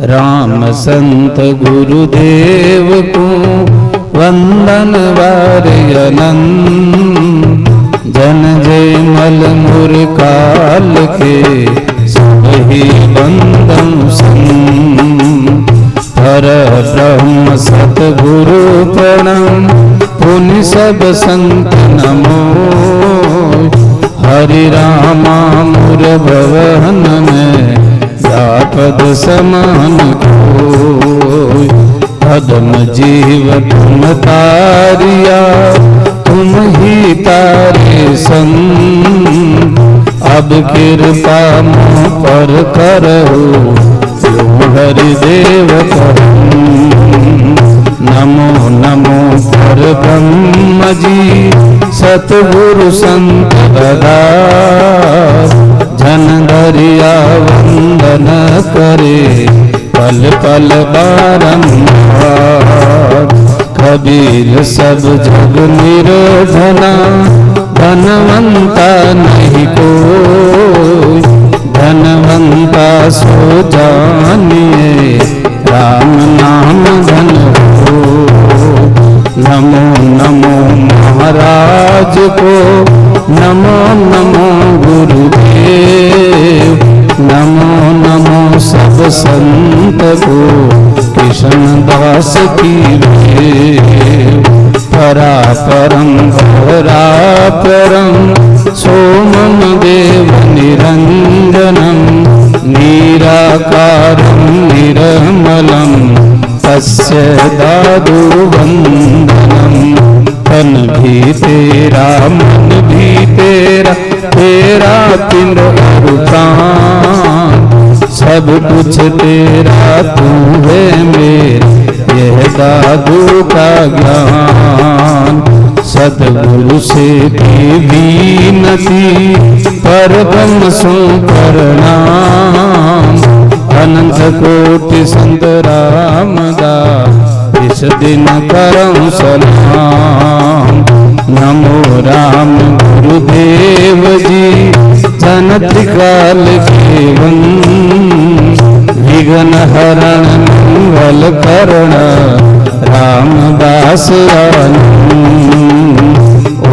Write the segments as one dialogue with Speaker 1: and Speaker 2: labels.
Speaker 1: राम संत गुरुदेव को वंदन वारयनन जन जय मल मुर काल के सबही बंदन सन हर ब्रह्म सतगुरु प्रणम पुनि सब संत नमो हरि रामा मुर भवन में जापद समान कोई पदम जीव तुम तारिया तुम ही तारे सन अब कृपा मुँह पर करो हरिदेव नमो नमो पर ब्रह्म जी सतगुरु संत गदा जन दरिया वंदन करे पल पल बारंबार कबीर सब जग निर्धना धनवंता नहीं कोई धनवंता सो जानिए राम नाम धन हो नमो नमो महाराज को नमो नमो गुरुदेव नमो नमो सब संत को कृष्ण दास की परा परम परा परम सोमम देव निरंजनम निराकारं निरमलं तस्य दादु वंदनम तन भी तेरा मन भी तेरा तेरा पिंड और प्राण सब कुछ तेरा तू है मेरे यह दादू का ज्ञान सतगुरु से भी नती पर ब्रह्म सो प्रणाम अनंत कोटि संत रामदास इस दिन करम सलाम नमो राम गुरुदेव जी जन त्रिकाल केवं विघ्न हरण मंगल करण रामदास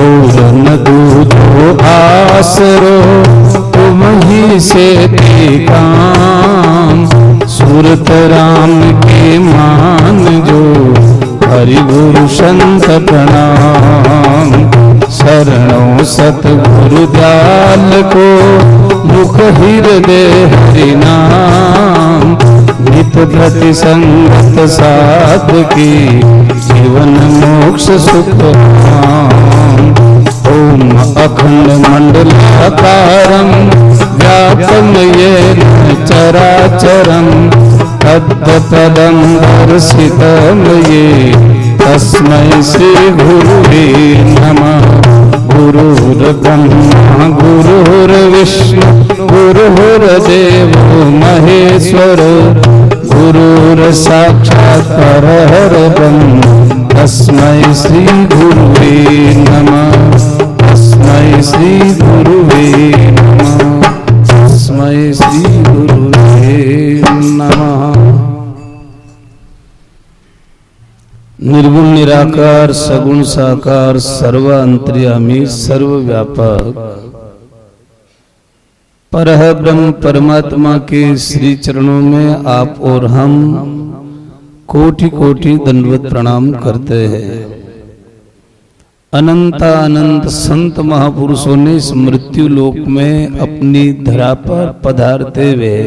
Speaker 1: और न दूधो आसरो तुम ही से काम सूरत राम के मान जो हरि गुरु संत प्रणाम शरणों सतगुरु दयाल को मुख हृदय हरि नाम नित प्रति संगत साध की जीवन मोक्ष सुख ओम अखंड मंडलाकारं व्याप्तं येन चराचरं तत्पदं दर्शितं ये तस्मै श्री गुरुवे नमः गुरुर्ब्रह्मा गुरुर्विष्णु गुरुर्देवो महेश्वर गुरुर्साक्षात् परब्रह्म तस्मै श्री गुरुवे नमः तस्मै श्री गुरुवे नमः तस्मै श्री गुरुवे नमः। निर्गुण निराकार सगुण साकार सर्वांतर्यामी सर्वव्यापक परब्रह्म परमात्मा के श्री चरणों में आप और हम कोटि कोटि दंडवत प्रणाम करते हैं। अनंत अनंत संत महापुरुषों ने इस मृत्यु लोक में अपनी धरा पर पधारते हुए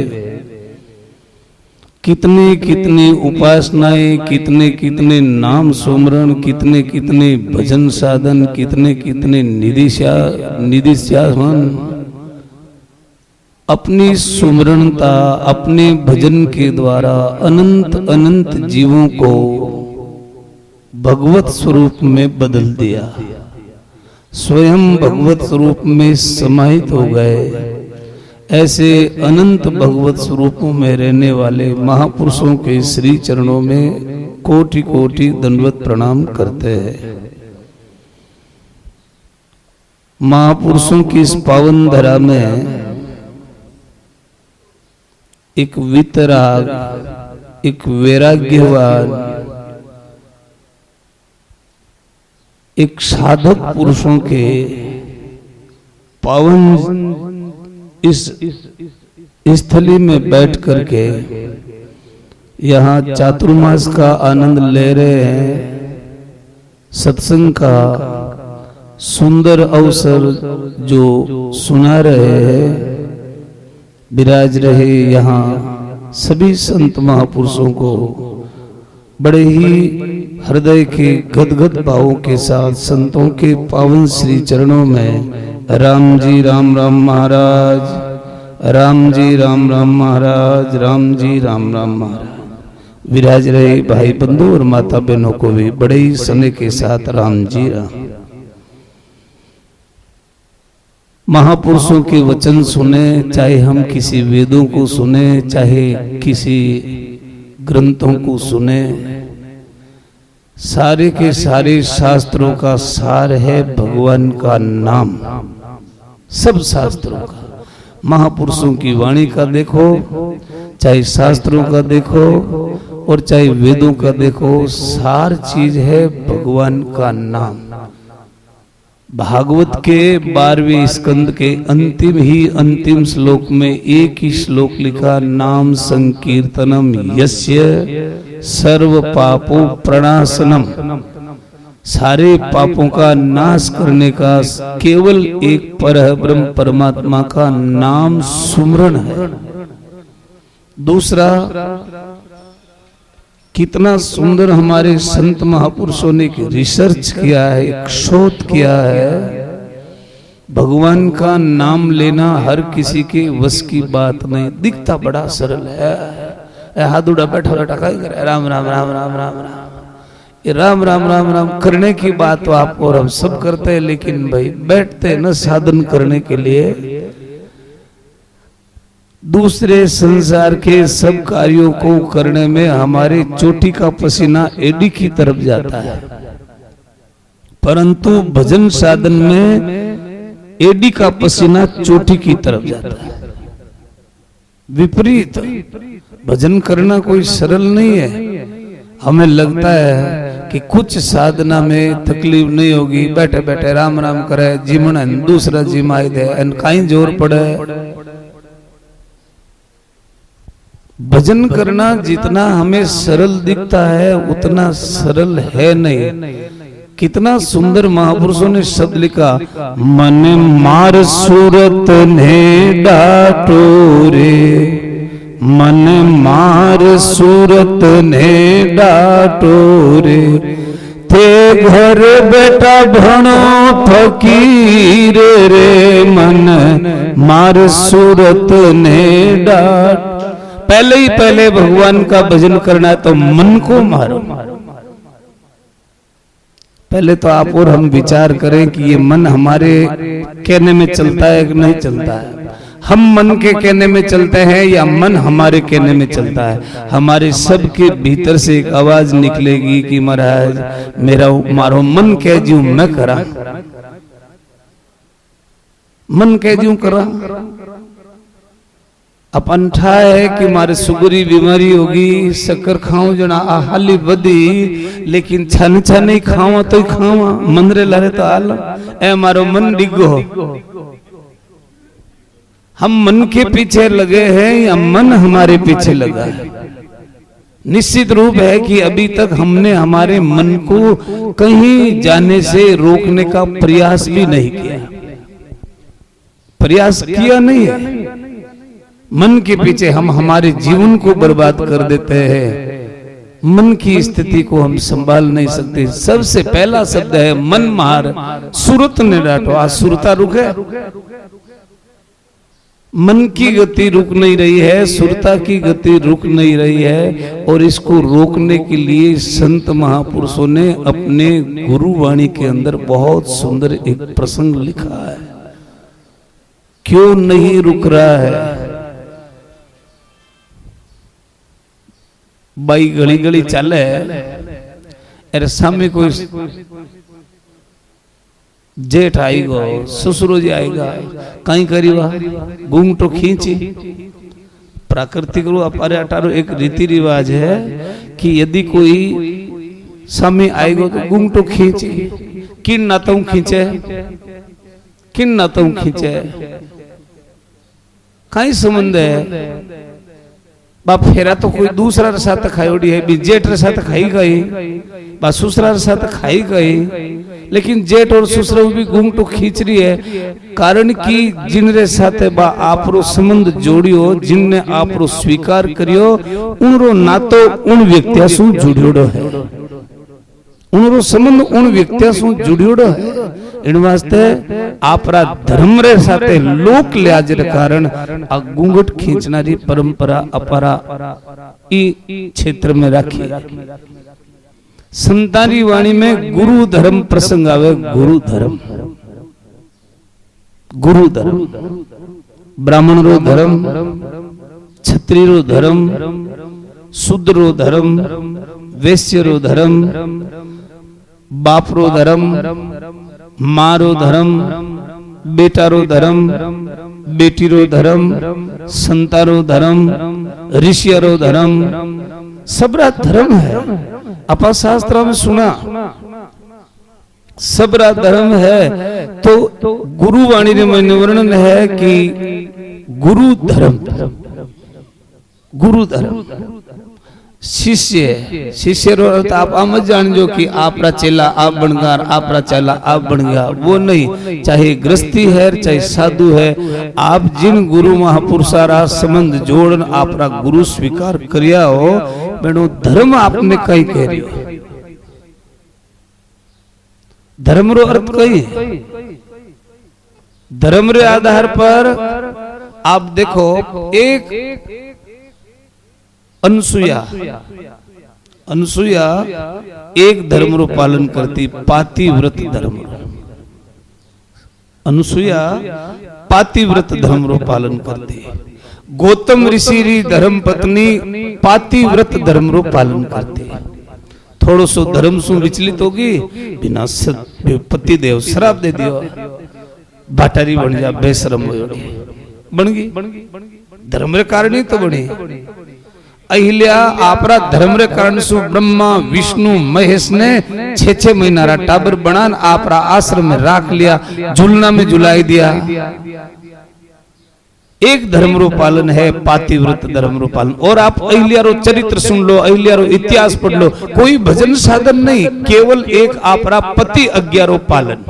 Speaker 1: कितने कितने उपासनाएं कितने कितने नाम सुमरण कितने कितने भजन साधन कितने कितने निधिध्यासन अपनी सुमरणता अपने भजन के द्वारा अनंत अनंत जीवों को भगवत स्वरूप में बदल दिया, स्वयं भगवत स्वरूप में समाहित हो गए। ऐसे अनंत भगवत स्वरूपों में रहने वाले महापुरुषों के श्री चरणों में कोटि कोटि दंडवत प्रणाम करते हैं। महापुरुषों की इस पावन धरा में एक वितराग एक वैराग्यवान, एक साधक पुरुषों के पावन इस स्थली में बैठ करके यहाँ चातुर्मास का आनंद ले रहे हैं। सत्संग का सुंदर अवसर जो सुना रहे हैं, विराज रहे यहाँ सभी संत महापुरुषों को बड़े ही हृदय के गदगद भावों के साथ संतों के पावन श्री चरणों में राम जी राम राम महाराज, राम जी राम राम महाराज, राम जी राम राम महाराज विराज रहे। भाई बंधु और माता बहनों को भी बड़े ही स्नेह के साथ राम जी राम। महापुरुषों के वचन सुने, चाहे हम किसी वेदों को सुने, चाहे किसी ग्रंथों को सुने, सारे के सारे शास्त्रों का सार है भगवान का नाम। सब शास्त्रों का, महापुरुषों की वाणी का देखो, चाहे शास्त्रों का देखो और चाहे वेदों का देखो, सार चीज है भगवान का नाम। भागवत के 12वें स्कंद के अंतिम श्लोक में एक ही श्लोक लिखा, नाम संकीर्तनम यस्य सर्व पापो प्रणाशनम। सारे पापों का नाश करने का केवल एक परब्रह्म परमात्मा का नाम सुमरण है। दूसरा, कितना सुंदर हमारे संत महापुरुषों ने रिसर्च किया है, एक शोध किया है। भगवान का नाम लेना हर किसी के वश की बात नहीं। दिखता बड़ा सरल है, हाथ उड़ा बैठा बैठा क्या करे, राम राम राम राम राम राम, ये राम राम राम राम करने की बात तो आपको और हम सब करते हैं, लेकिन भाई बैठते न साधन करने के लिए, दूसरे संसार के सब कार्यों को करने में हमारे चोटी का पसीना एडी की तरफ जाता है, परंतु भजन साधन में एडी का पसीना चोटी की तरफ जाता है। विपरीत। भजन करना कोई सरल नहीं है। हमें लगता है कि कुछ साधना में तकलीफ नहीं होगी, बैठे बैठे राम राम करे, जिमन दूसरा जिमाई दे, कहीं जोर पड़े। भजन करना जितना हमें सरल दिखता है उतना सरल है नहीं। कितना सुंदर महापुरुषों ने शब्द लिखा, मन मार सूरत ने डाटो रे, मन मार सूरत ने डाटो रे, ते घर बेटा भणो फकीर रे, मन मार सूरत ने डाट। पहले भगवान का भजन करना है तो मन को मारो। पहले तो आप और हम विचार करें कि ये मन हमारे कहने में चलता है कि नहीं चलता है। हम मन के कहने में चलते हैं या मन हमारे कहने में चलता है। हमारे सब के भीतर से एक आवाज निकलेगी कि महाराज मेरा मारो, मन कह जू मैं करा, मन कह जू करा। अपन ठा है कि मारे सुगरी बीमारी होगी, शक्कर खाऊं जना हाली बदी, लेकिन छन छन ही खावा तो ही खावा, मंदरे लारे तो आल ए मारो मन डिगो। हम मन के पीछे लगे हैं या मन हमारे पीछे लगा है? निश्चित रूप है कि अभी तक हमने हमारे मन को कहीं जाने से रोकने का प्रयास भी नहीं किया। प्रयास किया नहीं है। मन के पीछे हम हमारे जीवन को बर्बाद कर देते हैं। मन की स्थिति को हम संभाल नहीं सकते। सबसे पहला शब्द है मन मार सूरत ने डांटो। आज सुरता रुके, मन की गति रुक नहीं रही है, सुरता की गति रुक नहीं रही है। और इसको रोकने के लिए संत महापुरुषों ने अपने गुरुवाणी के अंदर बहुत सुंदर एक प्रसंग लिखा है। क्यों नहीं रुक रहा है? बाई गली गली चले अरे सामने कोई जेठ आएगा, ससुरो जी आएगा, कहीं करीबा घूंघटो खींची प्राकृतिक रो अपारे अटारो एक रीति रिवाज है कि यदि कोई सामने आएगा तो गुंगटो खींचे, किन नातों खींचे, किन नातों खींचे, कई संबंध है। बाप फेरा तो कोई दूसरा रसा तक खायोड़ी है, भी जेठ रसा तक खाई गई, बा सुसरा रसा तक खाई गई, लेकिन जेठ और सुसरा भी घूंघटो खींच रही है, कारण कि जिनरे साथे बा आपरो संबंध जोड़ियो, जिनने आपरो स्वीकार करियो, उनरो नातो उन व्यक्तिया सु जुड़ियोड़ो है, उनरो संबंध उन व्यक्तिया सु जुड़ियोड़ो है। इन वास्ते आपरा धर्म रे साथे लोक लिहाज रे कारण आ घूंघट खींचनारी परंपरा अपारा ई क्षेत्र में राखी। संतानी वाणी में गुरु धर्म प्रसंग आवे, गुरु धर्म, गुरु धर्म, ब्राह्मण रो धर्म, क्षत्रिय रो धर्म, शूद्र रो धर्म, वैश्य रो धर्म, बाप रो धर्म, माँ रो धर्म, बेटा रो धर्म, बेटी रो धर्म, संता रो धर्म, ऋषि रो धर्म, सबरा धर्म है। अपा शास्त्र में सुना सबरा धर्म है, तो गुरुवाणी में वर्णन है कि गुरु धर्म, गुरु धर्म, शिष्य, शिष्य रो अर्थ आप आम जान जो कि आपरा चेला आप बनगार, आपरा चेला आप बन गया, वो नहीं। चाहे गृहस्थी है चाहे साधु है, आप जिन गुरु महापुरुषारा संबंध जोड़न आपरा गुरु स्वीकार करिया हो, बेनो धर्म आपने कई कह रही हो। धर्म रो अर्थ कई है, धर्म रे आधार पर आप देखो, एक अनुसुया, अनुसुया एक धर्म रो पालन करती, पातिव्रत धर्म। अनुसुया पातिव्रत धर्म रो पालन करती। गौतम ऋषि री धर्म पत्नी पातिव्रत धर्म रो पालन करती। थोड़ो सो धर्म सु विचलित होगी, बिना पति देव शराब दे दियो, भाटारी बन जा, बेशरम बन गई, धर्म रे कारण ही तो बनी। अहिल्या आपरा धर्म रे कारण सु ब्रह्मा विष्णु महेश ने 6-6 महीना रा टाबर बनान आपरा आश्रम में राख लिया, झूलना में झुलाई दिया। एक धर्म रो पालन है, पातिव्रत धर्म रो पालन। और आप अहिल्या रो चरित्र सुन लो, अहिल्या रो इतिहास पढ़ लो, कोई भजन साधन नहीं, केवल एक आपरा पति आज्ञा रो पालन,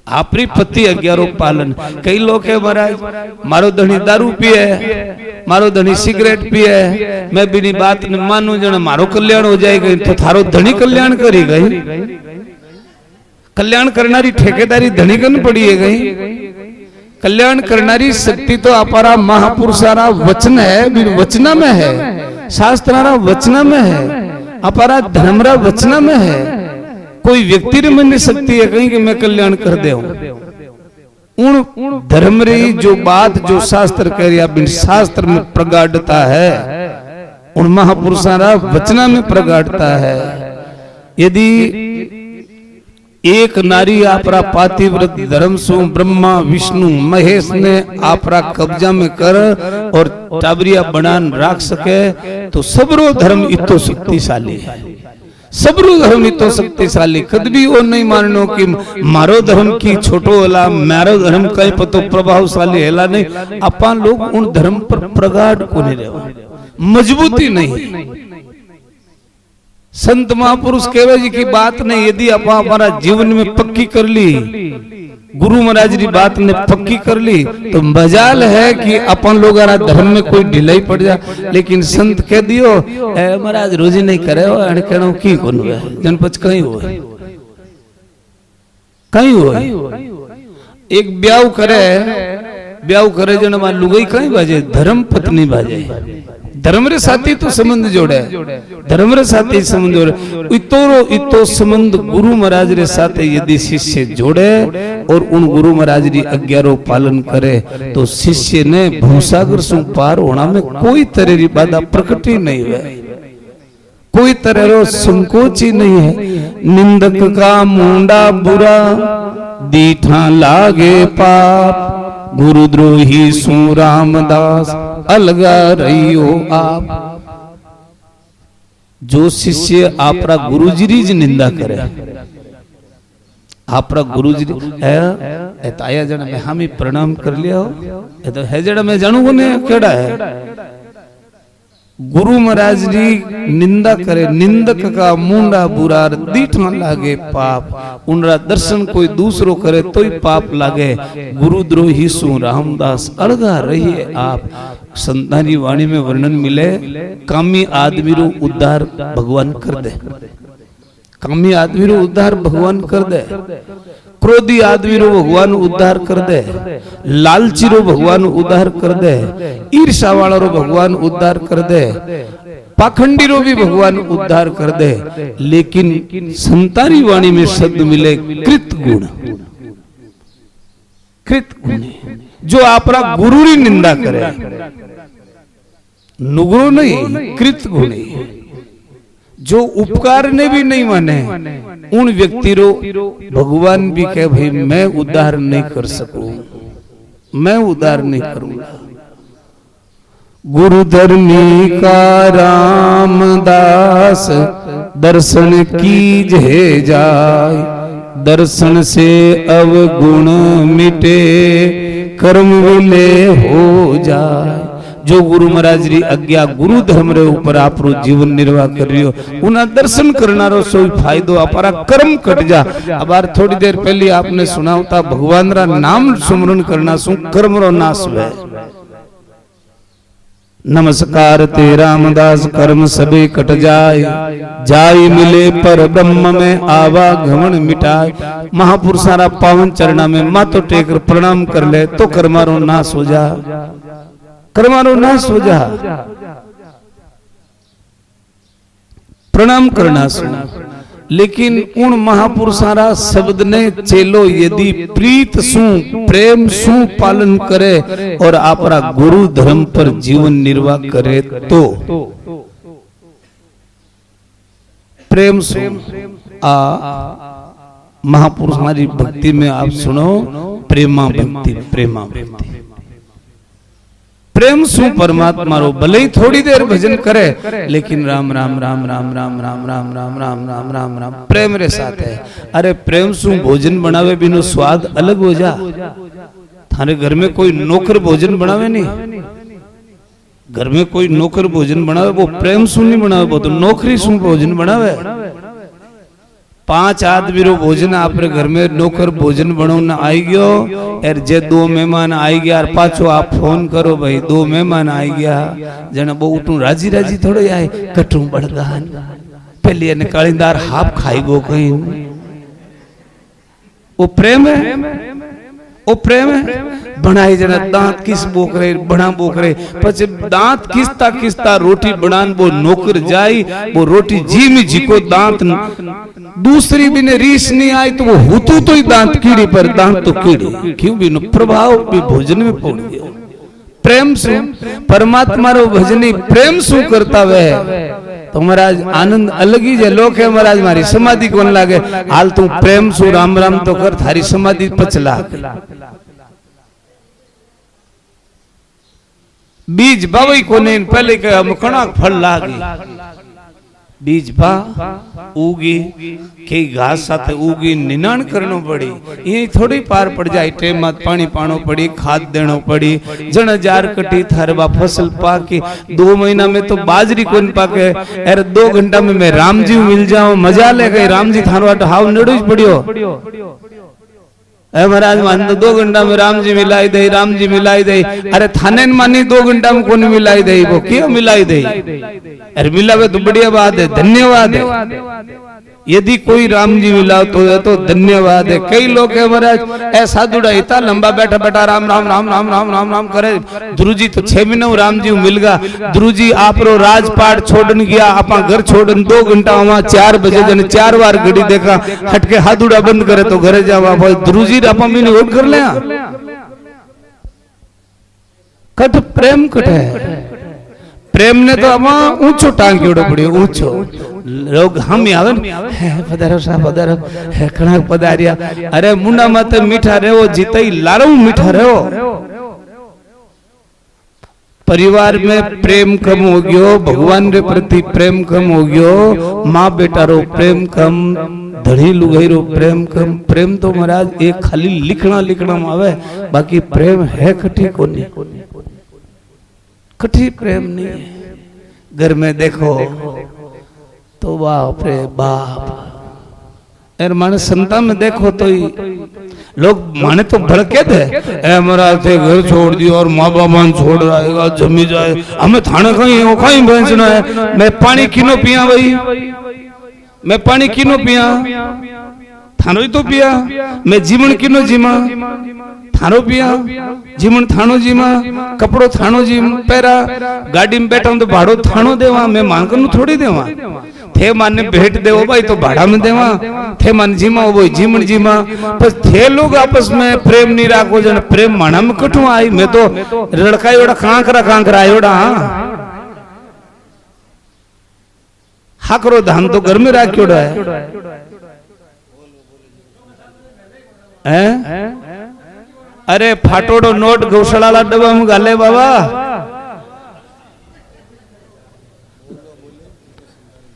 Speaker 1: आपरी पति आज्ञा रो पालन। कई लोग है महाराज, मारो धनी दारू पिए, मारो धनी सिगरेट पिए, मैं बिनी बात न मानू जन मारो कल्याण हो जाएगा, तो थारो धनी कल्याण करी गई, कल्याण करनारी ठेकेदारी धनी कन पड़ी है गई। कल्याण करनारी शक्ति तो अपारा महापुरुषारा वचन है, वचना में है, शास्त्रारा वचना में है, अपारा धर्मरा वचना में है। कोई व्यक्ति रे मन शक्ति है कहीं कि मैं कल्याण कर दे। उन धर्म रे जो बात जो शास्त्र कह रिया, बिन शास्त्र में प्रगाढ़ता है, उन महापुरुषारा वचना में प्रगाढ़ता है। यदि एक नारी आपरा पातिव्रत धर्म सु ब्रह्मा विष्णु महेश ने आपरा कब्जा में कर और टाबरिया बनान राख सके, तो सबरो धर्म इतो शक्तिशाली है, सबरो धर्म इतो शक्तिशाली। कभी वो नहीं माननो कि मारो धर्म की छोटो होला, मारो धर्म कई पतो प्रभावशाली हैला नहीं। अपन लोग उन धर्म पर प्रगाढ़ को नहीं रहे, मजबूती नहीं। संत महापुरुष कहवे जी की बात नहीं, यदि आप हमारा जीवन में पक्की कर ली, गुरु महाराज की बात ने पक्की कर ली, तो मजाल है कि अपन लोग धर्म में कोई ढिलाई पड़ जा। लेकिन संत कह दियो महाराज रोजी नहीं करे हो, कहना की कौन हुआ जनपद कहीं हो, कहीं हो। एक ब्याह करे जन मान लुगाई कहीं बाजे, धर्म पत्नी बाजे, धर्म रे साथी तो संबंध जोड़े, धर्म रे साथी संबंध जोड़े। इतो संबंध गुरु महाराज रे साथे यदि शिष्य जोड़े और उन गुरु महाराज री आज्ञा रो पालन करे, तो शिष्य ने भवसागर सु पार होना में कोई तरह री बाधा प्रकट ही नहीं हुए, कोई तरह रो संकोच ही नहीं है। निंदक का मुंडा बुरा, दीठा लागे पाप, गुरुद्रोही सु रामदास अलगा रहियो आप। जो शिष्य आपरा गुरुजी ज निंदा करे, आपरा गुरुजी है ताया जन में हामी प्रणाम कर लिया हो, ये तो है जड़ा मैं जानू कोने केड़ा है। गुरु महाराज जी निंदा करे, निंदक का मुंडा बुरार दीठा लागे पाप, उनरा दर्शन कोई दूसरो करे तो ही पाप लागे। गुरुद्रोही सु रामदास अलगा रहिए आप। संतानी वाणी में वर्णन मिले, कामी आदमी रो उद्धार भगवान कर दे, कामी आदमी रो उद्धार भगवान कर दे, क्रोधी आदमी रो भगवान उद्धार कर दे, लालची रो भगवान उद्धार कर दे, ईर्षा वाला रो भगवान उद्धार कर दे, पाखंडी रो भी भगवान उद्धार कर दे। लेकिन संतानी वाणी में शब्द मिले कृत गुण, कृत गुण जो आपरा गुरु री निंदा करे, नुगुरु नहीं कृत गुणी, जो उपकार ने भी नहीं माने, उन व्यक्ति रो भगवान भी कहे भाई मैं उद्धार नहीं कर सकूं, मैं उद्धार नहीं करूंगा। गुरुधर्मी का रामदास दर्शन कीजे जाय, दर्शन से अवगुण मिटे कर्म विलय हो जाए। जो गुरु महाराज री आज्ञा गुरु धर्म रे ऊपर आप रो जीवन निर्वाह कर रही हो, उना दर्शन करना रो सोई फायदो, अपारा कर्म कट जा। अब थोड़ी देर पहले आपने सुना होता भगवान रा नाम सुमरन करना सु कर्म रो नाश वे। नमस्कार ते रामदास कर्म सबे कट जाए, जाई मिले पर ब्रह्म में आवा घमन मिटाए। महापुरुषारा पावन चरणा में माथो टेकर प्रणाम कर ले तो कर्मारो नाश हो जा, कर्मारो नाश हो जा। प्रणाम करना सुन, लेकिन उन महापुरुषारा शब्द ने चेलो यदि प्रीत सु प्रेम सु पालन करे और आपरा गुरु धर्म पर जीवन निर्वाह करे तो प्रेम सु आ महापुरुषारी भक्ति में आप सुनो प्रेमा भक्ति, प्रेमा भक्ति, प्रेम सु परमात्मा रो भले ही थोड़ी देर भजन करे लेकिन राम राम राम राम राम राम राम राम राम राम राम राम प्रेम रे साथ है। अरे प्रेम सु भोजन बनावे बिनो स्वाद अलग हो जा। थारे घर में कोई नौकर भोजन बनावे नहीं, घर में कोई नौकर भोजन बनावे वो प्रेम सु नहीं बनावे, वो तो नौकरी सु भोजन बनावे। 5 आदमी रो भोजन आपरे घर में नौकर भोजन बनाना आई गयो यार, जे 2 मेहमान आई गया और पाछो आप फोन करो भाई 2 मेहमान आई गया, जने बो उठू राजी राजी थोड़े आए कटू बड़गान पहले ने कालीदार हाफ खाई गो कहीं। वो प्रेम है, वो प्रेम है। बनाई जना दांत किस बोकरे बना बोकरे पचे दांत किसता किसता रोटी बनान वो नौकर जाई, वो रोटी जी में जी को दांत दूसरी भी ने रीस नहीं आई तो वो हुतू तो ही दांत कीड़ी पर दांत तो कीड़ी क्यों भी प्रभाव भी भोजन में पड़ गया। प्रेम से परमात्मा रो भजनी प्रेम सु करता वे तो महाराज आनंद अलग ही जे लोग है। महाराज मारी समाधि कोन लागे, हाल तू प्रेम सु राम राम तो कर थारी समाधि पचला। बीज बावई कोने पहले के मखणा फल लागी, बीज बा उगी के घास साथे उगी निनाण करनो पड़ी, ये थोड़ी पार पड़ जाए। टेम मत पानी पानो पड़ी, खाद देनो पड़ी, जन जार कटी थारवा फसल पाके 2 महीना में तो बाजरी कोन पाके। अरे 2 घंटा में मैं राम जी मिल जाऊं मजा ले गई, राम जी थारवा हाव नड़ू पड़ियो। महाराज मान तो 2 घंटा में राम जी मिलाई दे, राम जी मिलाई दे। अरे थाने मानी 2 घंटा में कौन मिलाई दे, वो क्यों मिलाई दे? अरे मिलावे तो बढ़िया बात है, धन्यवाद है। यदि कोई राम जी मिलाओ तो धन्यवाद है। कई लोग है महाराज ऐसा दुड़ा इतना लंबा बैठा बैठा राम राम राम राम राम राम राम करे। ध्रुव जी तो 6 महीने राम जी मिल गया। ध्रुव जी आप रो राजपाट छोड़न गया, आपा घर छोड़न 2 घंटा वहां 4 बजे जन 4 बार घड़ी देखा, हटके हाथ उड़ा बंद करे तो घरे जावा। ध्रुव जी आपा भी नोट कर ले। कट प्रेम कट है, प्रेम ने तो अब ऊंचो टांग उड़ो पड़ियो ऊंचो। लोग हम आवे पधारो साहब पधारो है कणा पधारिया। अरे मुंडा मत मीठा रहो जीतई लारो मीठा रहो। परिवार में प्रेम कम हो गयो, भगवान रे प्रति प्रेम कम हो गयो, माँ बेटा रो प्रेम कम, धड़ी लुगाई रो प्रेम कम। प्रेम तो महाराज एक खाली लिखना लिखना में आवे, बाकी प्रेम है कठी कोनी, कठी प्रेम नहीं है। घर में देखो तो बाप रे बाप, यार माने संता में देखो तो लोग माने तो भड़के थे, ए महाराज थे घर छोड़ दियो और माँ बाप छोड़ रहेगा, जमी जाए, हमें थाने कहीं वो कहीं बेचना है, मैं पानी किनो पिया भाई, मैं पानी किनो पिया, थानो ही तो पिया, मैं जीवन किनो जीमा, थानो पिया, जीवन थानो जीमा, कपड़ो थानो जीम पैरा, गाड़ी में बैठा हूं तो भाड़ो थानो देवा, मैं मानकर नु थोड़ी देवा, थे माने भेंट देवो भाई तो भाड़ा में देवा, थे मान जीमा वो जीवन जीमा, बस थे लोग आपस में प्रेम नहीं राखो, जन प्रेम माना में कठू आई, मैं तो लड़का योड़ा कांकरा आयोड़ा, हाकरो धान तो घर में राख्योड़ा है, अरे फाटोड़ो नोट गौशाला डब्बा में गाले बाबा,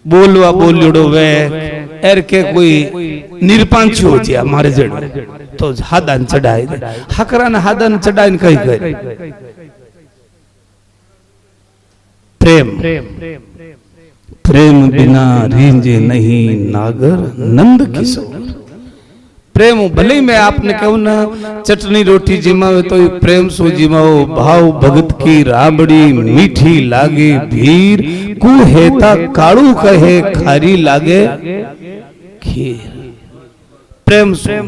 Speaker 1: बोलवा बोलियोड़ो वे एर के कोई निरपांच हो जिया मारे जड़ तो हादान चढ़ाए, हकरा ने हादान चढ़ाए कहीं गए। प्रेम प्रेम बिना रींजे नहीं नागर नंद किशोर। प्रेम भले ही मैं आपने कहूं ना चटनी रोटी जिमावे तो प्रेम सो जिमाओ, भाव भगत की राबड़ी मीठी लागे भीर, कुहेता काड़ू कहे खारी लागे खीर। प्रेम सो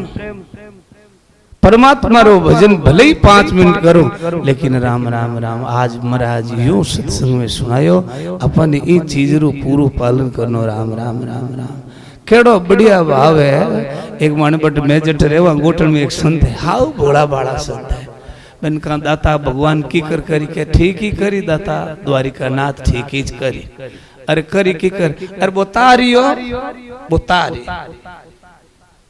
Speaker 1: परमात्मा रो भजन भले ही 5 मिनट करो, लेकिन राम राम राम आज महाराज यो सत्संग में सुनायो, अपन ये चीज रो पूरो पालन करनो, राम राम राम राम। केड़ो बढ़िया भाव है। एक माने बट मैं जट रेवा गोटन में एक संत है, हाउ भोला भाला संत है, मैंने कहा दाता भगवान की कर करी के ठीक ही करी दाता, द्वारिका नाथ ठीक ही करी, अरे करी की कर, अरे वो तारियो वो तारी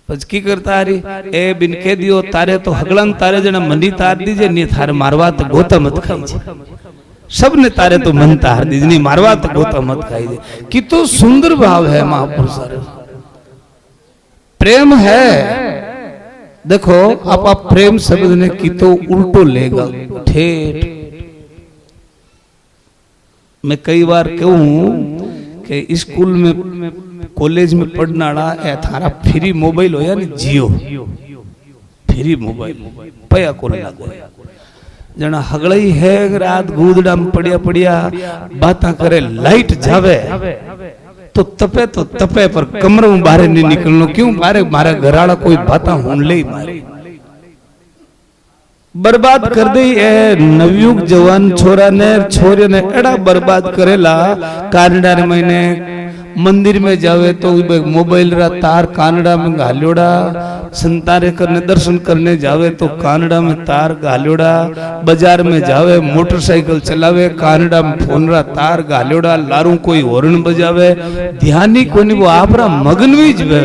Speaker 1: पच की करता री ए बिन के दियो तारे तो हगलन तारे जना मंदी तार दीजे नहीं थारे मारवा तो गोता मत खाई, सब ने तारे तो मन तार दीजिए नहीं मारवा तो गोता मत खाई दे। कि तो सुंदर भाव है महापुरुष, प्रेम है। देखो आप प्रेम शब्द ने की तो उल्टो लेगा ठेठ। मैं कई बार कहूं कि स्कूल में कॉलेज में पढ़ना है थारा फ्री मोबाइल हो या नहीं, जियो फ्री मोबाइल पया को लागो, जना हगड़ई है रात गूदड़ा में पड़िया पड़िया बातें करे, लाइट जावे तो तपे पर कमरे में बाहर नहीं निकलनो, क्यों बाहर मारा घराड़ा कोई बातें होन ले मारे बर्बाद कर दी है। नवयुग जवान छोरा ने छोरे ने एड़ा बर्बाद करेला, कानडा रे महीने मंदिर में जावे तो मोबाइल रा तार कानडा में घाल्योड़ा, संतारे करने दर्शन करने जावे तो कानडा में तार घाल्योड़ा, बाजार में जावे मोटरसाइकिल चलावे कानडा में फोन रा तार घाल्योड़ा, लारू कोई हॉर्न बजावे, ध्यान ही कोनी वो आपरा मगन में जवे।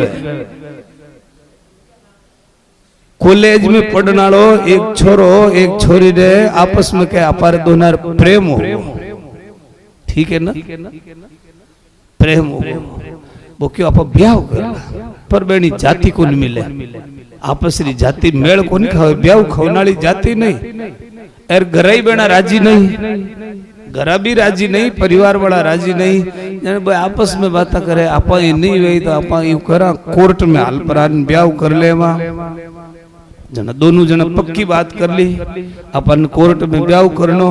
Speaker 1: कॉलेज में पढ़नालो एक छोरो एक छोरी रे आपस में के अपार दोनों प्रेम हो, ठीक है ना, प्रेम हो वो क्यों आप ब्याह कर पर बेनी जाति को नहीं मिले, आपस री जाति मेल को नहीं खावे, ब्याह खवनाली जाति नहीं, एर घराई बेना राजी नहीं, घरा भी राजी नहीं, परिवार वाला राजी नहीं, जन भाई आपस में बात करे, आप नहीं वही तो आप यू करा कोर्ट में हाल परान ब्याह कर ले, जना दोनों जना पक्की बात कर ली, अपन कोर्ट में ब्याह करनो,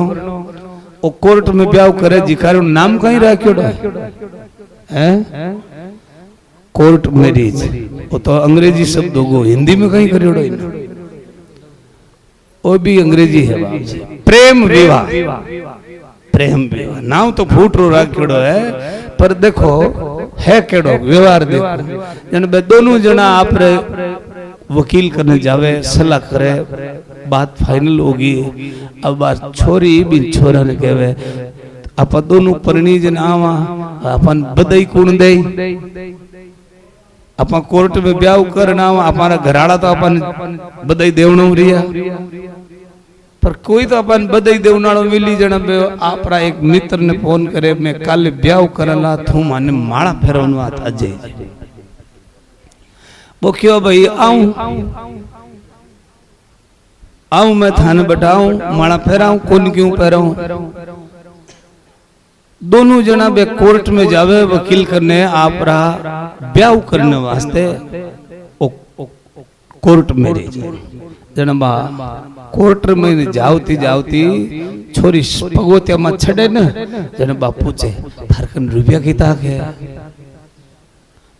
Speaker 1: वो कोर्ट में ब्याह करे जिकारो नाम कहीं रखियो है कोर्ट मैरिज, वो तो अंग्रेजी शब्द होगो, हिंदी में कहीं करियोड़ो वो भी अंग्रेजी है। प्रेम विवाह, प्रेम विवाह नाम तो फूटरो रखियोड़ो है, पर देखो है केड़ो व्यवहार देखो, जन दोनों जना आप वकील करने जावे, सलाह करे, बात फाइनल होगी, अब बात छोरी भी छोरा ने कहवे आप दोनों परणी जन आवा, अपन बधाई कौन दे, अपन कोर्ट में ब्याह करना हमारा घराड़ा तो अपन बधाई देवनो रिया, पर कोई तो अपन बधाई दे उनाळो मिली जण बे आपरा एक मित्र ने फोन करे मैं काले ब्याह करला थू माने माळा फेरवनो आ अजय वो क्यों भाई आऊं मैं थाने बताऊं माला फेराऊं कौन क्यों फेराऊं दोनों जना बे कोर्ट में जावे वकील करने आप रहा ब्याह करने वास्ते कोर्ट में जना कोर्ट में जावती जावती छोरी पगोतिया में छड़े न जना बा पूछे थारकन रुपया किता है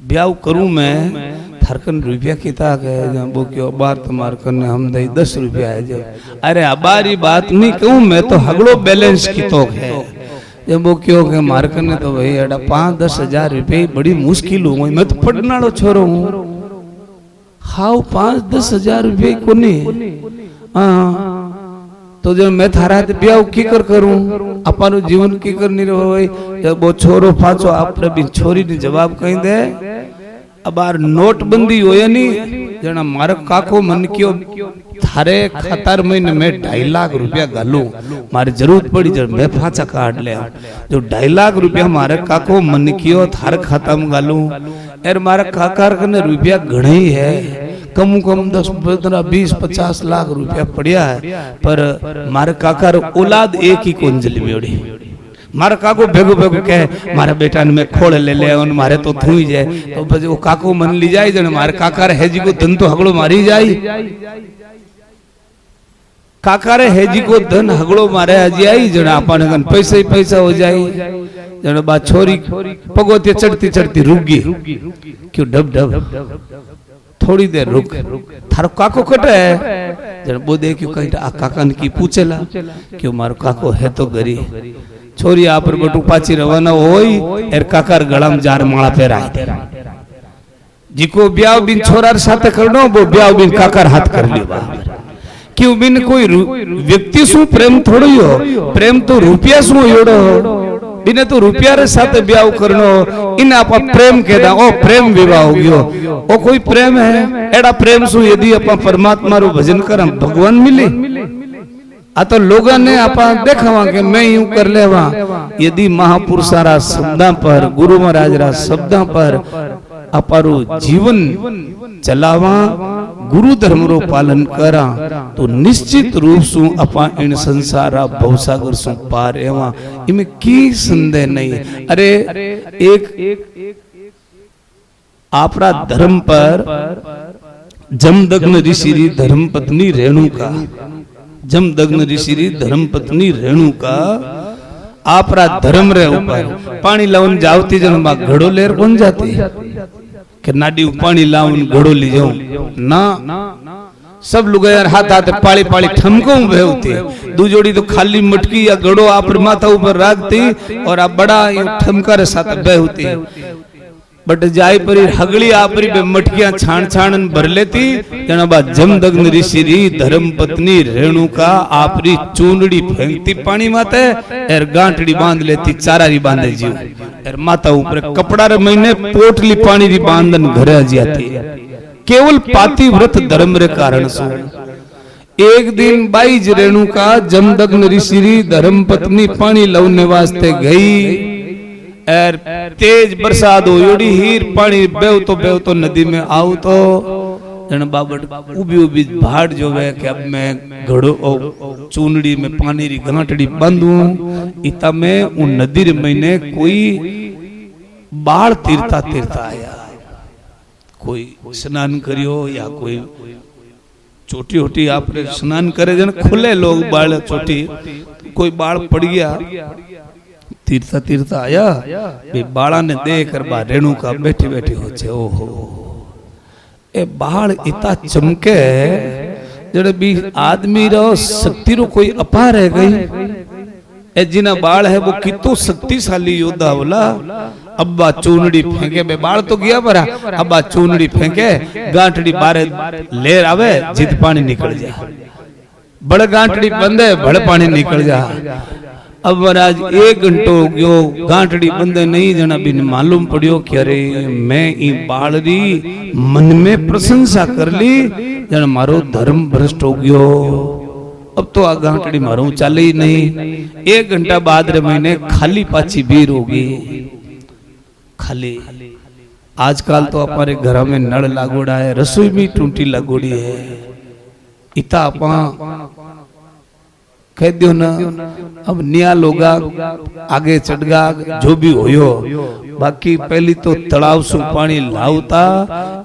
Speaker 1: ब्याह करूं मैं थारकन रुपया किता है वो क्यों बार तुम्हार करने हम दई 10 रुपया है जो अरे अबारी बात नहीं कहूं मैं तो हगड़ो बैलेंस की तो है जब वो क्यों के मार करने तो भाई एडा 5-10 हजार रुपये बड़ी मुश्किल हूँ मैं तो पढ़नाड़ो छोरो हूँ हाउ 5-10 हजार रुपये को नहीं हाँ तो जब मैं थारा ब्याह की कर करूं अपन जीवन की कर नहीं रहो भाई जब वो छोरो पाचो आप भी छोरी ने जवाब कहीं दे अब आर नोटबंदी हो या नहीं जना मारे काको मन क्यों थारे खातर महीने में 2.5 लाख रुपया गालू मारे जरूरत पड़ी जब मैं फाचा काट ले जो 2.5 लाख रुपया मारे काको मन क्यों थारे खाता में गालू यार मारे काकार करने रुपया घणे ही है कम 10-15-20-50 लाख रुपया पड़िया है पर मारे काकार औलाद एक ही कुंजली में उड़ी मारे काको भेगो भेगो कहे मारे बेटा ने मैं खोल ले ले और मारे तो थू ही जाए तो बजे वो काको मन ली जाए जने मारे काकार हेजी को धन तो हगड़ो मारी जाए काकारे हेजी को धन हगड़ो मारे हजी आई जने अपन गन पैसे ही पैसा हो जाए जने बा छोरी पगोते चढ़ती चढ़ती रुक गई क्यों डब डब थोड़ी देर रुक थारो काको कटे है जने बो देखियो कहीं आ काकन की पूछेला क्यों मारो काको है तो गरी छोरी आप पर बटू पाची रवाना होई एर काकार गळाम जार माळा पेराय जिको ब्याह बिन छोरार साथे करनो वो ब्याह बिन काकार हाथ कर लियो बा क्यों बिन कोई व्यक्ति सु प्रेम थोड़ी हो प्रेम तो रुपया सु योड़ो बिने तो रुपया रे साथे ब्याह करनो इन आपा प्रेम केदा ओ प्रेम विवाह हो गयो ओ कोई प्रेम है एड़ा प्रेम सु यदि आपा परमात्मा रो भजन करम भगवान मिले आ तो लोगों ने आप देखा कि मैं यूं कर लेवा यदि महापुरुषारा शब्दा पर गुरु महाराज रा शब्दा पर अपारो जीवन चलावा गुरु धर्म रो पालन करा तो निश्चित रूप से अपा इन संसारा भवसागर सु पार एवा इमे की संदेह नहीं अरे एक आपरा धर्म पर जमदग्न ऋषि धर्म पत्नी रेणुका जमदग्न ऋषि धर्म पत्नी रेणुका आपरा धर्म रे ऊपर पानी लावन जावती जन बा घड़ो लेर कौन जाती के नाडी पानी लावन घड़ो ली जाऊं ना सब लोग यार हाथ हाथ पाली पाली ठमको बेहती दू जोड़ी तो खाली मटकी या घड़ो आप माथा ऊपर रखती और आप बड़ा ठमका रे साथ बेहती बट जाय परी हगली आपरी बे मटकियां छाण छाणन भर लेती जना जमदग्न ऋषि धर्म पत्नी रेणुका आपरी चूनड़ी फेंकती पानी माते एर गांठड़ी बांध लेती चारारी बांधे जीव एर माता ऊपर कपड़ा रे महीने पोटली पानी री बांधन घरे आ जाती केवल पाती व्रत धर्म रे कारण सु एक दिन बाईज रेणुका जमदग्न ऋषि धर्म पत्नी पानी लौने वास्ते गई एर तेज बरसात हो योड़ी हीर पानी बेव तो नदी में आओ तो जन बाबट उबी उबी भाड़ जो है कि अब मैं घड़ो चूनड़ी में पानी री गांठड़ी बांधूं इता में उन नदी रे महीने कोई बाढ़ तीरता तीरता आया कोई स्नान करियो या कोई छोटी छोटी आप स्नान करे जन खुले लोग बाढ़ छोटी कोई बाढ़ पड़ गया तीर्था तीर्था आया बे बाड़ा ने देखकर बा रेणुका बैठी बैठी हो छे ओहो ए बाढ़ इता चमके जड़े भी आदमी रो शक्ति रो कोई अपार है गई ए जिना बाढ़ है वो कितो शक्तिशाली योद्धा बोला अब्बा चूनड़ी फेंके बे बाढ़ तो गया परा अब्बा चूनड़ी फेंके गांठड़ी बारे लेर आवे जित पानी निकल जा बड़े गांठड़ी बंदे बड़े पानी निकल जा अब महाराज 1 घंटो गयो गांठड़ी बंदे नहीं जना बिन मालूम पड़ियो कि अरे मैं ई बाळरी मन में प्रशंसा कर ली जन मारो धर्म भ्रष्ट हो गयो अब तो आ गांठड़ी मारू चले ही नहीं। 1 घंटा बाद रे महीने खाली पाची बीर होगी खाली। आजकल तो हमारे घर में नल लागोड़ा है, रसोई भी टूटी लगोड़ी है। इता अपा कह दियो ना, अब निया लोगा आगे चढ़गा जो भी होयो। बाकी पहली तो तालाब से पानी लावता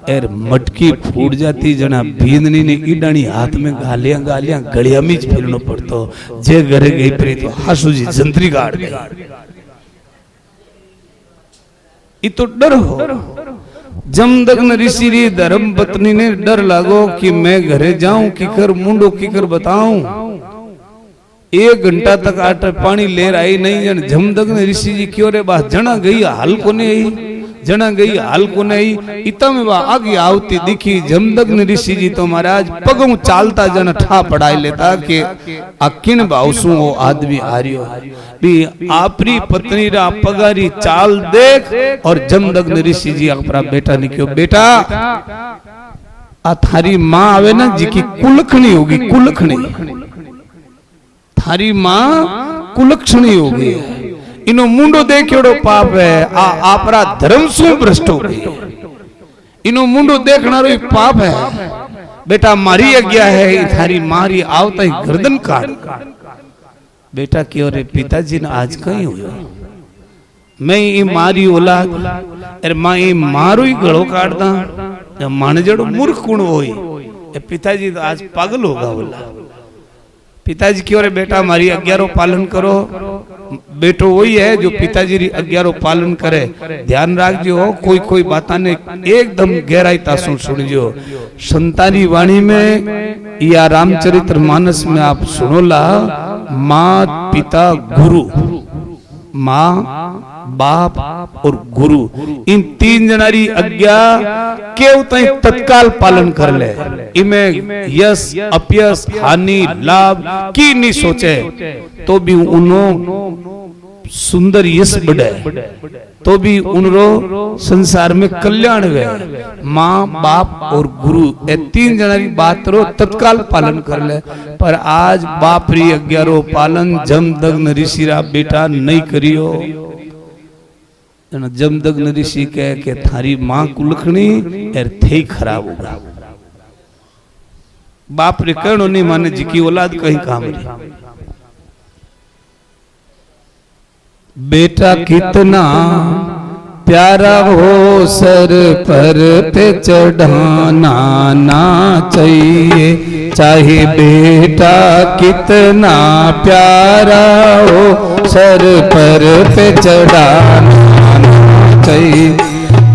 Speaker 1: और मटकी फूट जाती, जना भींदनी ने ईडानी हाथ में गालियां गालियां गलिया में फिरनो पड़तो। जे घरे गई परी तो हासू जी जंतरी गाड़ गई। ये तो डर हो। जमदग्न ऋषि री धर्म पत्नी ने डर लागो कि मैं घरे जाऊं किकर मुंडो किकर बताऊं। 1 घंटा तक आटे पानी लेर आई नहीं। जन जमदग्न ऋषि जी क्यों रे बा जना गई हाल को नहीं, जना गई हाल को नहीं। इतना में बा आगे आवती दिखी। जमदग्न ऋषि जी तो महाराज पगों चालता जन ठा पढ़ाई लेता कि अकिन बाउसू वो आदमी हारियो भी आपरी पत्नी रा पगारी चाल देख। और जमदग्न ऋषि जी अपना बेटा निकलो, बेटा आ थारी माँ आवे ना जी की कुलखणी होगी, कुलखणी थारी मां कुलक्षणी हो गई। इनो मुंडो देखियोड़ो पाप है। आ आपरा धर्म सु भ्रष्ट हो गई। इनो मुंडो देखनारो ही पाप है। बेटा मारी आज्ञा है, थारी मारी आवता ही गर्दन काट। बेटा क्यों रे पिताजी ने आज कहीं हुआ, मैं ये मारी औलाद अरे मां ये मारो ही गड़ो काटदा। मान जड़ो मूर्ख कुण होई। पिताजी तो आज पागल होगा बोला। पिताजी क्यों रे बेटा हमारी आज्ञा पालन करो। बेटो वही है जो पिताजी री आज्ञा पालन करे। ध्यान रखजो, कोई कोई बात ने एकदम गहराईता सुनजो। संतानी वाणी में या रामचरित्र मानस में आप सुनोला, माँ पिता गुरु, माँ बाप और गुरु, इन 3 जनारी आज्ञा केव तई तत्काल पालन कर ले। इमें यश अपयश हानि लाभ की नहीं सोचे तो भी उनो सुंदर यश बढ़े, तो भी उनको संसार में कल्याण वे। माँ बाप और गुरु ये 3 जनारी बात रो तत्काल पालन कर ले। पर आज बाप री आज्ञा रो पालन जमदग्न ऋषि रा बेटा नहीं करियो। जमदग्न ऋषि कह के थारी मां कुलखणी और थे खराब होगा। बाप रे कहनो नहीं माने जी की औलाद कहीं काम रे। बेटा कितना प्यारा हो सर पर पे चढ़ाना ना चाहिए। चाहे बेटा कितना प्यारा हो सर पर पे चढ़ाना चाहिए।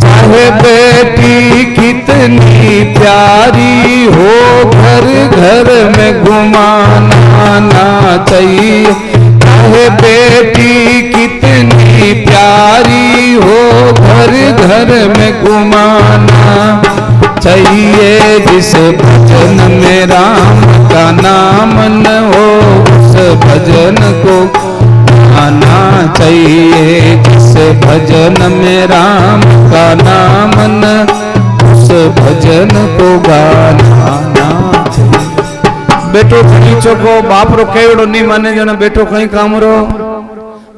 Speaker 1: चाहे बेटी कितनी प्यारी हो घर घर में घुमाना ना चाहिए। चाहे बेटी कितनी प्यारी हो घर घर में घुमाना चाहिए। जिस भजन में राम का नाम न हो उस भजन को गाना चाहिए। जिस भजन में राम का नाम न उस भजन को गाना चाहिए। बेटो खड़ी चोको बाप रो केवड़ो नहीं माने जना बेटो कहीं काम रो।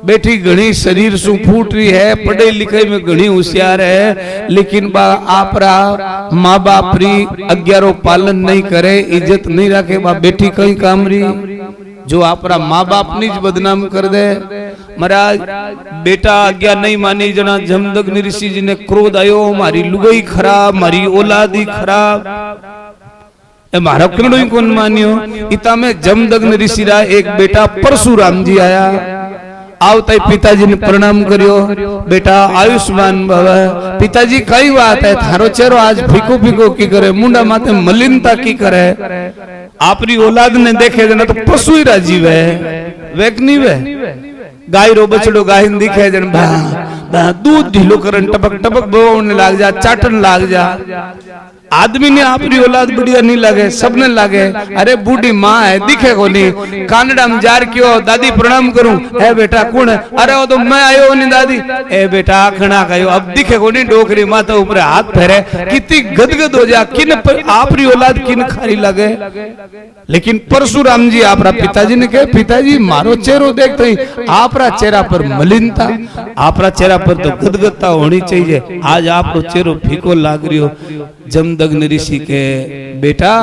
Speaker 1: बेटी घणी शरीर सु फूट रही है, पढ़ाई लिखाई में घणी होशियार है, लेकिन बा आपरा माँ बाप री आज्ञा रो पालन नहीं करे, इज्जत नहीं रखे। बा बेटी कहीं काम रही जो आपरा माँ बाप नीच बदनाम कर दे। महाराज बेटा आज्ञा नहीं मानी जना जमदग्नि ऋषि जी ने क्रोध आयो, मारी लुगाई खराब, मारी औलादी खराब, मारा कणो ही कौन मानियो। इता में जमदग्नि ऋषि रा एक बेटा परशुराम जी आया। आवता ही पिताजी ने प्रणाम करियो। बेटा आयुष्मान भव। पिताजी कई बात है, थारो चेहरो आज फीको फीको की करे, मुंडा माथे मलिनता की करे। आपरी औलाद ने देखे जना तो पशु ही राजी वे वेक नहीं वे। गाय रो बछड़ो गाय दिखे जन दूध ढीलो करन टपक टपक बोने लाग जा, चाटन लाग जा। आदमी ने आपरी औलाद बढ़िया नहीं लगे, सबने लगे अरे बूढ़ी माँ है दिखे को नहीं, कानड़ा में जार क्यों दादी प्रणाम करूं, ए बेटा कौन है, अरे वो तो मैं आयो नहीं दादी, ए बेटा आखना कहो अब दिखे को नहीं, डोकरी माता ऊपर हाथ फेरे, कितनी गदगद हो जा, किन आपरी औलाद किन खारी लगे। लेकिन परशुराम जी आपरा पिताजी ने कहे पिताजी मारो चेहरो देखते ही आपरा चेहरा पर मलिनता, आपरा चेहरा पर तो गदगदता होनी चाहिए, आज आपको चेहरो फीको लाग रही हो। जमदग्नि ऋषि के बेटा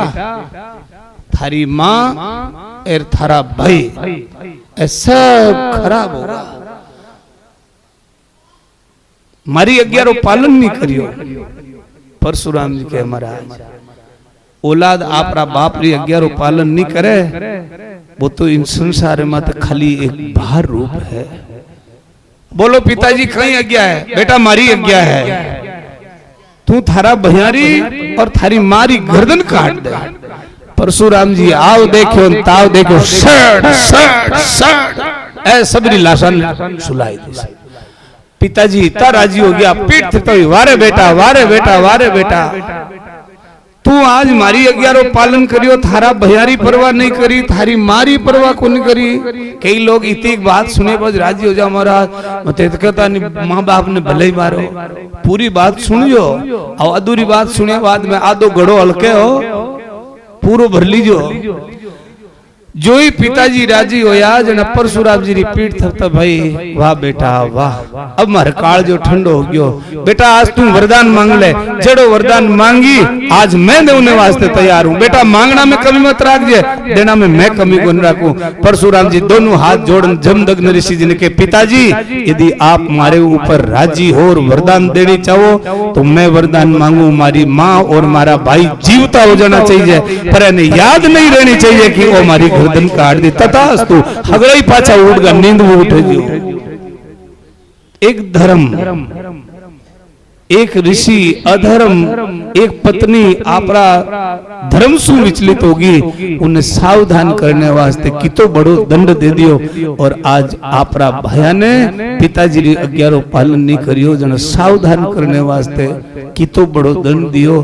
Speaker 1: थारी माँ और थारा भाई ऐसा खराब होगा, मारी आज्ञा पालन नहीं करियो। परशुराम जी के महाराज औलाद आपरा बाप री आज्ञा पालन नहीं करे, वो तो इन संसार में तो खाली एक बाहर रूप है। बोलो पिताजी कहीं आज्ञा है, बेटा मारी आज्ञा है, तू थारा भैयारी और थारी मारी गर्दन काट दे। परशुराम जी आओ देखो ताव देखो सट सट सट ऐ सबरी लाशन सुलाई दी। पिताजी इतना राजी हो गया, पीठ तो वारे बेटा वारे बेटा वारे बेटा, तू आज मारी आज्ञा पालन करियो, थारा भैयारी परवाह नहीं करी, थारी मारी परवाह को नहीं करी। कई लोग इतनी बात सुने बस राजी हो जाओ महाराज, कहता नहीं माँ बाप ने भले ही मारो, पूरी बात सुनियो और अधूरी बात सुने बाद में आधो घड़ो हल्के हो पूरो भर लीजो। जो ही पिताजी राजी होया जना परशुराम जी री पीठ थपता भाई वाह बेटा वाह, अब मारे काल जो ठंडो हो गयो, बेटा आज तू वरदान मांग ले, जड़ो वरदान मांगी आज मैं देने वास्ते तैयार हूँ, बेटा मांगना में कमी मत राखजे, देना में मैं कमी को न राखूं। परशुराम जी दोनों हाथ जोड़ जमदग्नि ऋषि जी ने कहे पिताजी यदि आप मारे ऊपर राजी हो और वरदान देनी चाहो तो मैं वरदान मांगू, मारी माँ और मारा भाई जीवता हो जाना चाहिए, पर इन्हें याद नहीं रहनी चाहिए कि वो हमारी गर्दन काट दी, तथास्तु हगड़ा ही पाछा उठ गया, नींद में उठे जो। एक धर्म, एक ऋषि अधर्म, एक पत्नी आपरा धर्म सु विचलित होगी, उन्हें सावधान करने वास्ते कितो बड़ो दंड दे दियो। और आज आपरा भैया ने पिताजी री आज्ञा रो पालन नहीं करियो, जन सावधान करने वास्ते कितो बड़ो दंड दियो।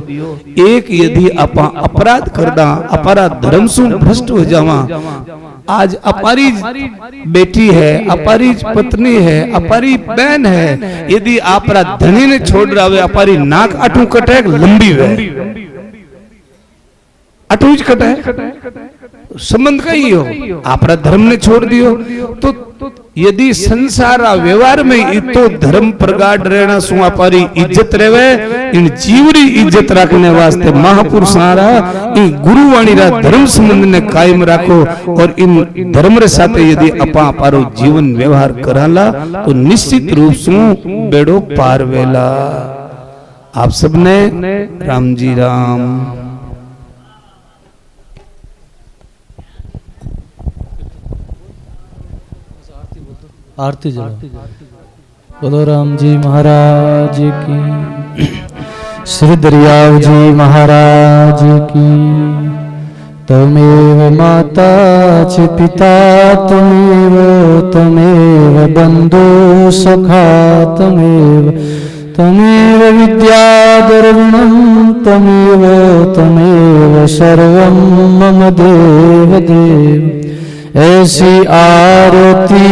Speaker 1: एक यदि अपा अपराध करदा, अपरा धर्म सु भ्रष्ट हो जावा, आज अपारी बेटी है, अपारी पत्नी है, अपारी बहन है, यदि आपरा धनी ने छोड़ रहा है, अपारी नाक अटू कटे लंबी है, अटूज कटे संबंध का ही हो, आपरा धर्म ने छोड़ दियो। तो यदि संसार व्यवहार में इतो धर्म प्रगाढ़ रहना सु अपारी इज्जत रेवे, इन जीवरी इज्जत रखने वास्ते महापुरुष इन गुरुवाणी रा धर्म संबंध ने कायम रखो, और इन धर्म रे साथे यदि अपा अपारो जीवन व्यवहार कराला तो निश्चित रूप से बेड़ो पार वेला। आप सबने राम जी राम।
Speaker 2: आरती जलो। बोलो राम जी महाराज की, श्री दरियाव जी महाराज की। तमेव माता च पिता तमेव, तमेव बंधु सखा तमेव, तमेव विद्या द्रविणं तमेव, तमेव सर्वं मम देव देव। ऐसी आरती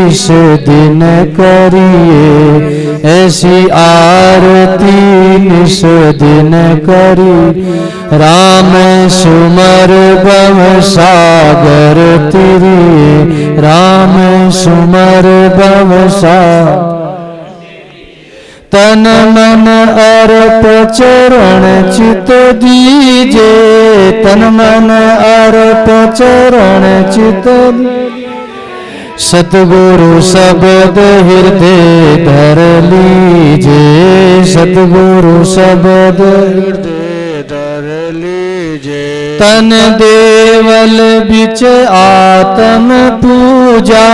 Speaker 2: इस दिन करिए, ऐसी आरती इस दिन करी। राम सुमर भव सागर तिरे, राम सुमर भव सागर। तन मन अर्प चरण चित दीजे, तन मन अर्प चरण चित। सतगुरु शब्द हृदय धर लीजे, सतगुरु शब्द हृदय धर लीजे। तन देवल बिच आत्म पूजा,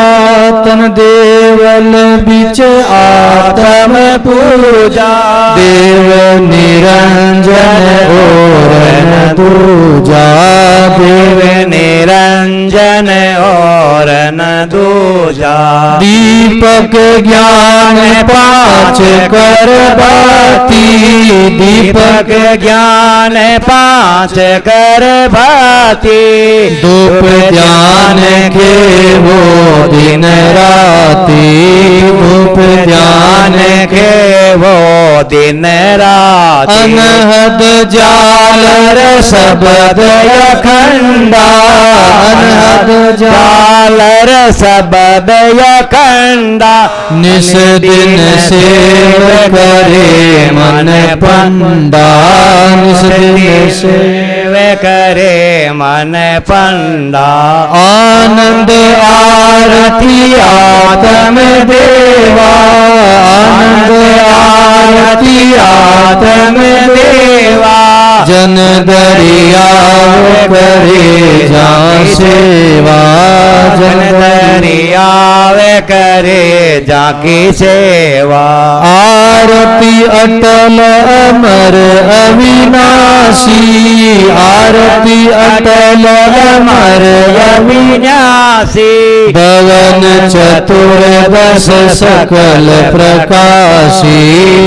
Speaker 2: तन देवल बिच आत्म पूजा। देव निरंजन और दूजा, देव
Speaker 3: निरंजन और न दूजा।
Speaker 2: दीपक ज्ञान पाँच कर भाती,
Speaker 3: दीपक ज्ञान पाँच कर भाती।
Speaker 2: धूप ध्यान के वो दिन राती, धूप ध्यान
Speaker 3: के वो दिन रात।
Speaker 2: अनहद जालर शब्द अखंडा, अनहद
Speaker 3: जालर शब्द अखंडा।
Speaker 2: निस दिन सेव करे मन पंडा, निस दिन
Speaker 3: सेव करे मन पंडा।
Speaker 2: आनंद आरती आत्म देवा, आनंद आरती आत्म देवा। जन दरिया करे जा सेवा, जन
Speaker 3: दरिया करे जाकी सेवा।
Speaker 2: आरती अटल अमर अविनाशी, आरती अटल अमर
Speaker 3: अविनाशी।
Speaker 2: भवन चतुर्दश सकल प्रकाशी,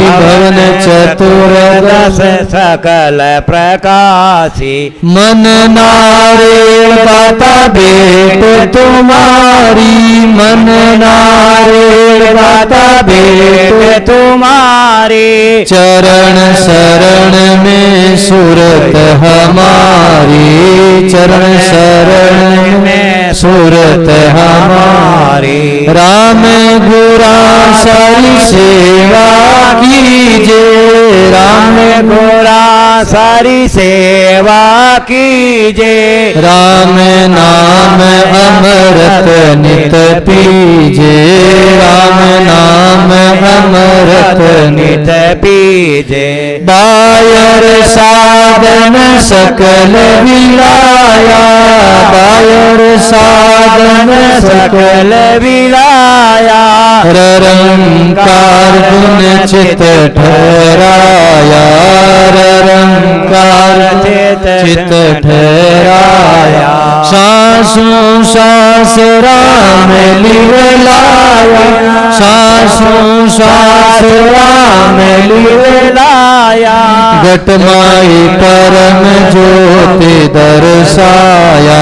Speaker 2: भवन चतुर्दश
Speaker 3: सकल प्रकाशी।
Speaker 2: मन नारे दाता भेंट तुम्हारी, मन नारे दाता भेंट
Speaker 3: तुम्हारी।
Speaker 2: चरण शरण में सूरत हमारी, चरण शरण में सूरत हमारी। राम गुरा सारी सेवा कीजे, राम
Speaker 3: गुरा सारी सेवा कीजे।
Speaker 2: राम नाम अमृत नित पीजे, राम नाम अमृत
Speaker 3: नित पीजे।
Speaker 2: बायर साधन सकल विलाया, बायर साधन सकल
Speaker 3: विलाया।
Speaker 2: रंकार गुण चित ठहराया, रंकार चित ठहराया। सासों सास राम लिवलाया, सासों सास राम
Speaker 3: लिवलाया।
Speaker 2: घटमाई परम ज्योति दर्शाया,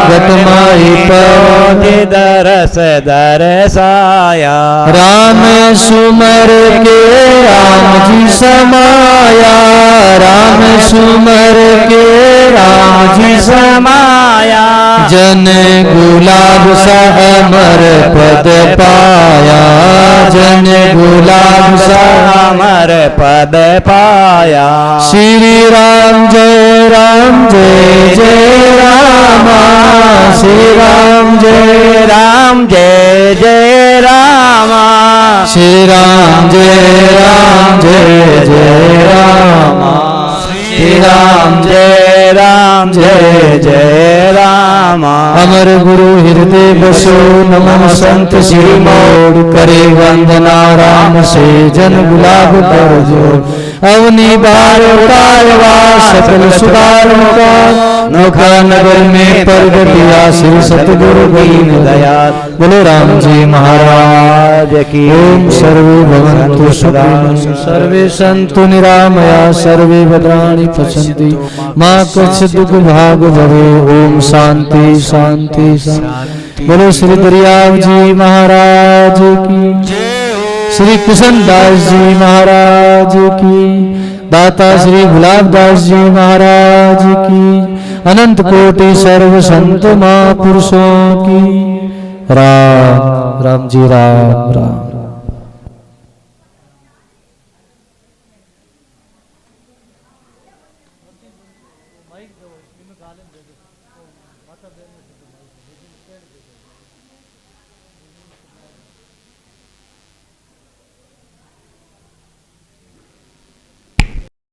Speaker 2: घटमाई परम
Speaker 3: दरस दरसाया।
Speaker 2: राम सुमर के राम जी समाया, राम सुमर के राम जी
Speaker 3: समाया।
Speaker 2: जन गुलाब सा अमर पद पाया, जन गुलाब सा
Speaker 3: अमर पद पाया।
Speaker 2: श्री राम जय राम जय जय रामा, श्री राम जय
Speaker 3: राम जय जय रामा।
Speaker 2: श्री राम जय राम जय जय रामा, श्री राम जय राम जय जय रामा। अमर गुरु हृदय बसो नमः संत श्री मोड़, करे वंदना राम से जन गुलाब कर जोड़। अवनी बार उतारवा सकल सुधारों का, नौका नगर में प्रगटिया श्री सतगुरु दीन दयाल। बोलो राम जी महाराज की। ओम सर्वे भवन्तु सुखिनः, सर्वे सन्तु निरामया, सर्वे भद्राणि पश्यन्ति मा कश्चित् दुःख भाग भवे। ओम शांति शांति शांति। बोलो श्री दरियाव जी महाराज की, श्री कृष्णदास जी महाराज की, दाता श्री गुलाबदास जी महाराज की, अनंत कोटि सर्व संत महापुरुषों की। राम राम जी राम राम।